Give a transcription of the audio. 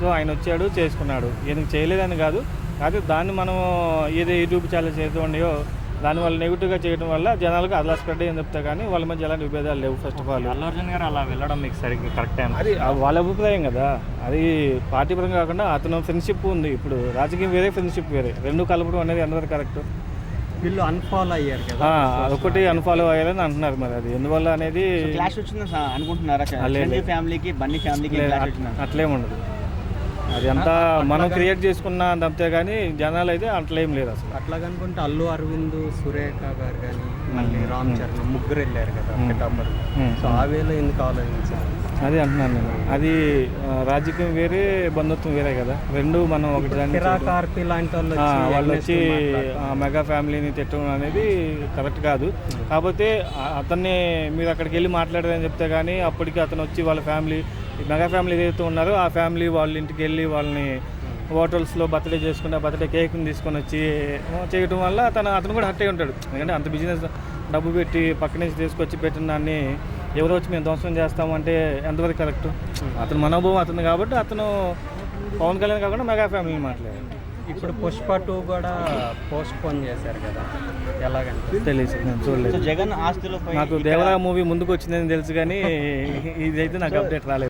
So ఆయన వచ్చాడు చేసుకున్నాడు, ఈయనకి చేయలేదని కాదు. కాదు దాన్ని మనం ఏదో యూట్యూబ్ ఛానల్ చేద్దామో దానివల్ల నెగిటివ్గా చేయడం వల్ల జనాలకు అలా స్ప్రెడ్ అయ్యింది చెప్తా, కానీ వాళ్ళ మధ్య ఎలాంటి విభేదాలు లేవు. First of all Allu Arjun గారు అలా వెళ్ళడం మీకు సరిగ్గా కరెక్ట్ టైం అది వాళ్ళ అభిప్రాయం కదా, అది పార్టీ పరంగా కాకుండా అతను ఫ్రెండ్షిప్ ఉంది. ఇప్పుడు రాజకీయం వేరే, ఫ్రెండ్షిప్ వేరే, రెండు కలపడం అనేది అందరూ కరెక్ట్. వీళ్ళు అన్ఫాలో అయ్యారు కదా, ఒకటి అన్ఫాలో అయ్యారని అంటున్నారు. మరి అది ఎందువల్ల అనేది క్లాష్ వచ్చింది అనుకుంటున్నారా? ఫ్యామిలీకి బన్నీ ఫ్యామిలీకి అట్లేముండదు. అది అంతా మనం క్రియేట్ చేసుకున్న అంతే, కానీ జనాలు అయితే అట్లేం లేదు అసలు. అట్లా కనుకుంటే అల్లు అరవింద్, సురేఖ గారు కానీ మళ్ళీ రామ్ చరణ్ ముగ్గురు వెళ్ళారు కదా పిఠాపురం. సో ఆ వేలో ఎందుకు ఆలోచించారు? అది అంటున్నాను నేను. అది రాజకీయం వేరే, బంధుత్వం వేరే కదా, రెండు మనం ఒకటి కార్పి లాంటి వాళ్ళు వచ్చి మెగా ఫ్యామిలీని తిట్టడం అనేది కరెక్ట్ కాదు. కాకపోతే అతన్ని మీరు అక్కడికి వెళ్ళి మాట్లాడారని చెప్తే కానీ అప్పటికి అతను వచ్చి వాళ్ళ ఫ్యామిలీ, మెగా ఫ్యామిలీ ఏదైతే ఉన్నారో ఆ ఫ్యామిలీ వాళ్ళ ఇంటికి వెళ్ళి వాళ్ళని హోటల్స్లో బర్త్డే చేసుకుని ఆ బర్త్డే కేక్ని తీసుకొని వచ్చి చేయడం వల్ల అతను కూడా హర్ట్ అయి ఉంటాడు. ఎందుకంటే అంత బిజినెస్ డబ్బు పెట్టి పక్క నుంచి తీసుకొచ్చి పెట్టిన దాన్ని ఎవరో వచ్చి మేము ధ్వంసం చేస్తామంటే ఎంతవరకు కరెక్ట్? అతను మనోభావం అతను కాబట్టి అతను పవన్ కళ్యాణ్ కాకుండా మెగా ఫ్యామిలీని మాట్లాడారు. ఇప్పుడు పుష్ప 2 కూడా పోస్ట్ పోన్ చేశారు కదా, ఎలాగంటే తెలియదు, నేను చూడలేదు. జగన్ ఆస్తులపై నాకు దేవరా మూవీ ముందుకు వచ్చిందని తెలుసు, కానీ ఇదైతే నాకు అప్డేట్ రాలేదు.